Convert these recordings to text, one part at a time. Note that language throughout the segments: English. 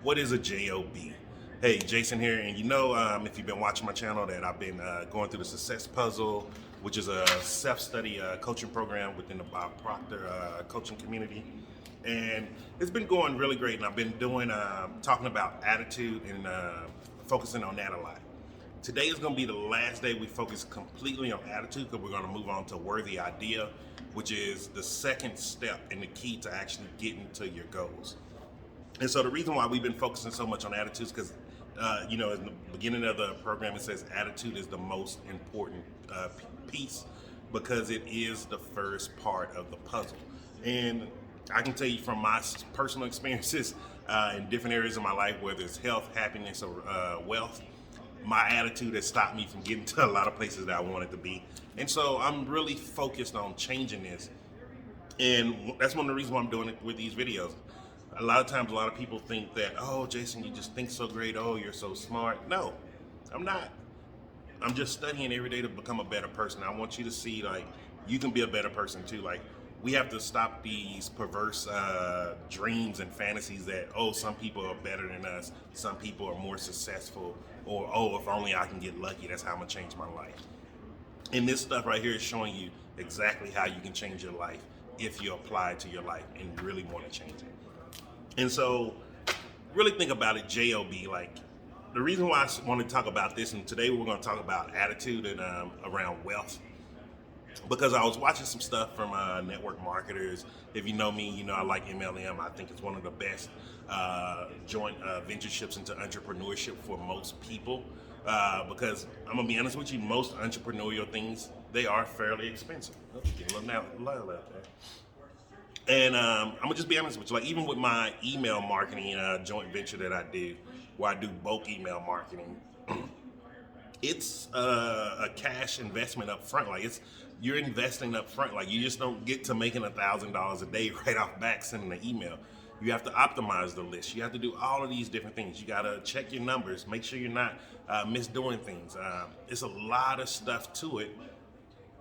What is a J.O.B? Hey, Jason here, and if you've been watching my channel, that I've been going through the Success Puzzle, which is a self-study coaching program within the Bob Proctor coaching community, and it's been going really great. And I've been doing talking about attitude and focusing on that a lot. Today is going to be the last day we focus completely on attitude, because we're going to move on to worthy idea, which is the second step and the key to actually getting to your goals. And so the reason why we've been focusing so much on attitudes, because in the beginning of the program it says attitude is the most important piece, because it is the first part of the puzzle. And I can tell you from my personal experiences in different areas of my life, whether it's health, happiness, or wealth, my attitude has stopped me from getting to a lot of places that I wanted to be. And so I'm really focused on changing this. And that's one of the reasons why I'm doing it with these videos. A lot of times, a lot of people think that, oh, Jason, you just think so great. Oh, you're so smart. No, I'm not. I'm just studying every day to become a better person. I want you to see, like, you can be a better person too. Like, we have to stop these perverse dreams and fantasies that, oh, some people are better than us. Some people are more successful. Or, oh, if only I can get lucky, that's how I'm going to change my life. And this stuff right here is showing you exactly how you can change your life if you apply it to your life and really want to change it. And so, really think about it, J.O.B. Like, the reason why I want to talk about this, and today we're going to talk about attitude and around wealth, because I was watching some stuff from network marketers. If you know me, you know I like MLM. I think it's one of the best joint ventureships into entrepreneurship for most people. Because I'm gonna be honest with you, most entrepreneurial things, they are fairly expensive. Oh, get a little loud out there. And I'm gonna just be honest with you, like, even with my email marketing joint venture that I do, where I do bulk email marketing, it's a cash investment up front. Like, you're investing up front. Like, you just don't get to making $1,000 a day right off back sending an email. You have to optimize the list. You have to do all of these different things. You gotta check your numbers, make sure you're not misdoing things. It's a lot of stuff to it.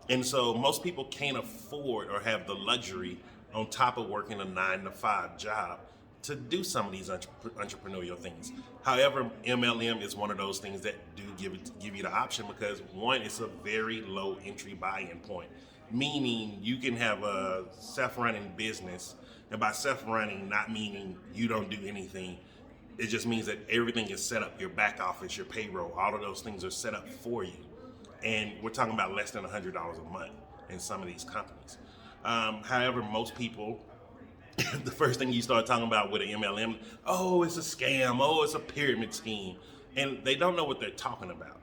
And so most people can't afford or have the luxury, on top of working a 9-to-5 job, to do some of these entrepreneurial things. However, MLM is one of those things that do give you the option, because one, it's a very low entry buy-in point, meaning you can have a self-running business. And by self-running, not meaning you don't do anything. It just means that everything is set up, your back office, your payroll, all of those things are set up for you. And we're talking about less than $100 a month in some of these companies. However, most people, the first thing you start talking about with an MLM, oh, it's a scam, oh, it's a pyramid scheme. And they don't know what they're talking about.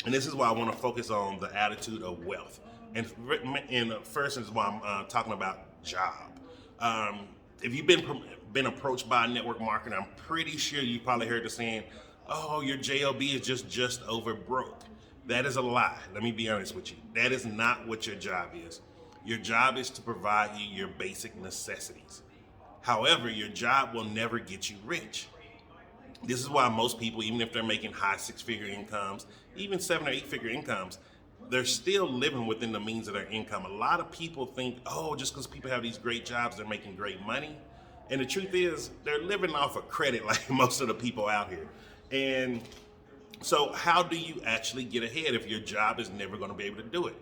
And this is why I want to focus on the attitude of wealth. And first is why I'm talking about job. If you've been approached by a network marketer, I'm pretty sure you probably heard the saying, oh, your J.O.B is just over broke. That is a lie. Let me be honest with you. That is not what your job is. Your job is to provide you your basic necessities. However, your job will never get you rich. This is why most people, even if they're making high 6-figure incomes, even 7 or 8-figure incomes, they're still living within the means of their income. A lot of people think, oh, just because people have these great jobs, they're making great money. And the truth is, they're living off of credit, like most of the people out here. And so how do you actually get ahead if your job is never going to be able to do it?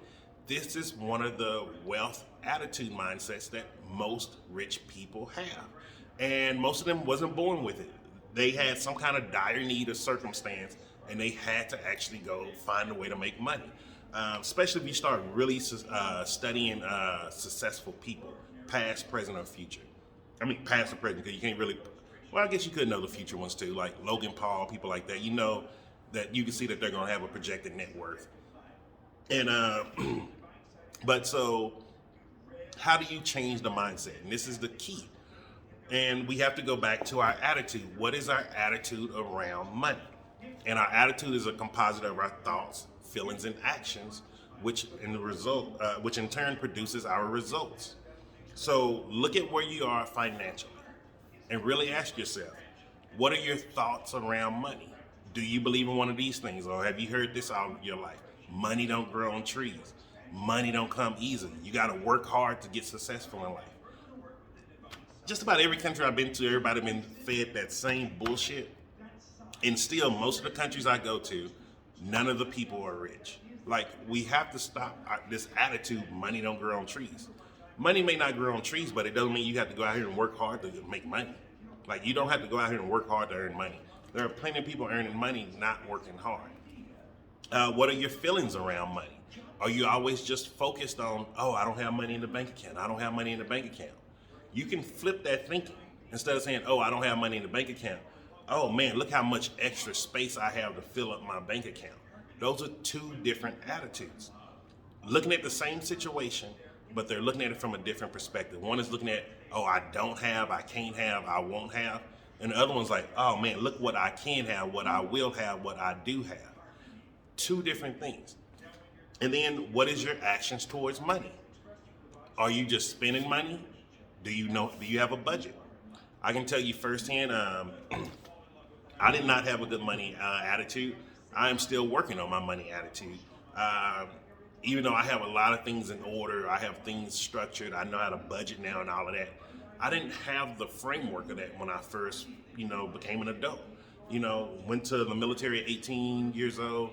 This is one of the wealth attitude mindsets that most rich people have. And most of them wasn't born with it. They had some kind of dire need or circumstance, and they had to actually go find a way to make money. Especially if you start really studying successful people, past, present, or future. I mean, past or present, because you can't really, well, I guess you could know the future ones too, like Logan Paul, people like that. You know that you can see that they're going to have a projected net worth. And, but so, how do you change the mindset? And this is the key. And we have to go back to our attitude. What is our attitude around money? And our attitude is a composite of our thoughts, feelings, and actions, which in turn produces our results. So look at where you are financially and really ask yourself, what are your thoughts around money? Do you believe in one of these things, or have you heard this all your life? Money don't grow on trees. Money don't come easily. You got to work hard to get successful in life. just about every country I've been to, everybody been fed that same bullshit. And still, most of the countries I go to, none of the people are rich. Like, we have to stop this attitude, money don't grow on trees. Money may not grow on trees, but it doesn't mean you have to go out here and work hard to make money. Like, you don't have to go out here and work hard to earn money. There are plenty of people earning money not working hard. What are your feelings around money? Are you always just focused on, oh, I don't have money in the bank account. I don't have money in the bank account. You can flip that thinking. Instead of saying, oh, I don't have money in the bank account. Oh man, look how much extra space I have to fill up my bank account. Those are two different attitudes. Looking at the same situation, but they're looking at it from a different perspective. One is looking at, oh, I don't have, I can't have, I won't have. And the other one's like, oh man, look what I can have, what I will have, what I do have. Two different things. And then what is your actions towards money? Are you just spending money? Do you have a budget? I can tell you firsthand, I did not have a good money attitude. I am still working on my money attitude. Even though I have a lot of things in order, I have things structured, I know how to budget now and all of that. I didn't have the framework of that when I first, became an adult. Went to the military at 18 years old.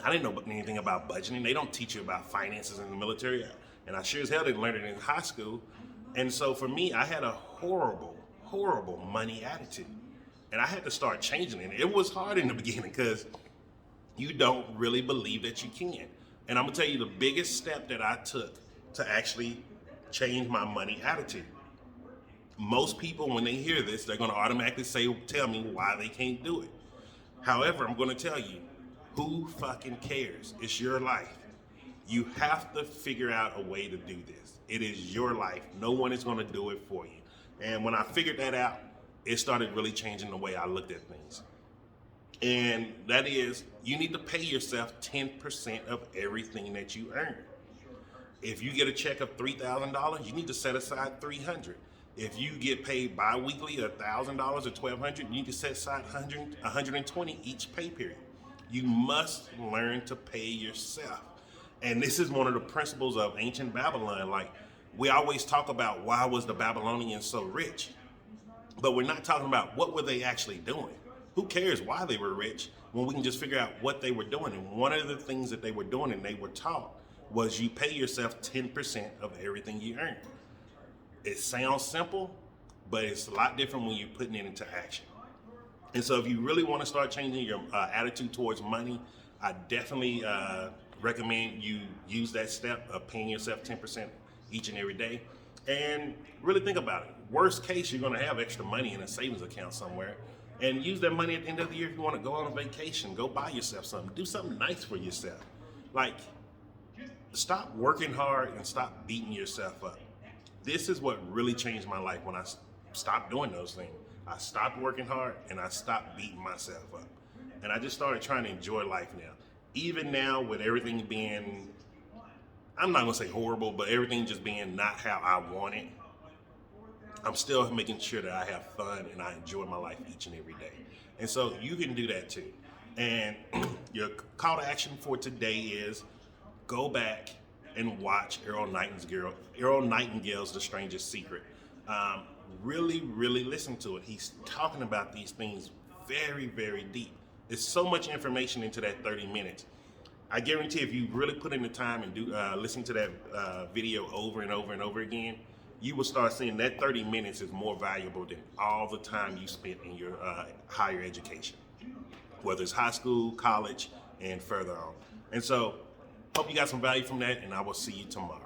I didn't know anything about budgeting. They don't teach you about finances in the military. And I sure as hell didn't learn it in high school. And so for me, I had a horrible, horrible money attitude. And I had to start changing it. It was hard in the beginning because you don't really believe that you can. And I'm gonna tell you the biggest step that I took to actually change my money attitude. Most people, when they hear this, they're gonna automatically tell me why they can't do it. However, I'm gonna tell you, who fucking cares? It's your life. You have to figure out a way to do this. It is your life. No one is gonna do it for you. And when I figured that out, it started really changing the way I looked at things. And that is, you need to pay yourself 10% of everything that you earn. If you get a check of $3,000, you need to set aside $300. If you get paid bi-weekly $1,000 or $1,200, you need to set aside $120 each pay period. You must learn to pay yourself. And this is one of the principles of ancient Babylon. Like, we always talk about why was the Babylonians so rich? But we're not talking about what were they actually doing. Who cares why they were rich when we can just figure out what they were doing? And one of the things that they were doing and they were taught was you pay yourself 10% of everything you earn. It sounds simple, but it's a lot different when you're putting it into action. And so if you really want to start changing your attitude towards money, I definitely recommend you use that step of paying yourself 10% each and every day. And really think about it. Worst case, you're going to have extra money in a savings account somewhere. And use that money at the end of the year if you want to go on a vacation, go buy yourself something, do something nice for yourself. Like, stop working hard and stop beating yourself up. This is what really changed my life when I stopped doing those things. I stopped working hard and I stopped beating myself up. And I just started trying to enjoy life now. Even now with everything being, I'm not gonna say horrible, but everything just being not how I want it, I'm still making sure that I have fun and I enjoy my life each and every day. And so you can do that too. And your call to action for today is go back and watch Earl Nightingale's The Strangest Secret. Really, really listen to it. He's talking about these things very, very deep. There's so much information into that 30 minutes. I guarantee if you really put in the time and listen to that video over and over and over again, you will start seeing that 30 minutes is more valuable than all the time you spent in your higher education, whether it's high school, college, and further on. And so, hope you got some value from that, and I will see you tomorrow.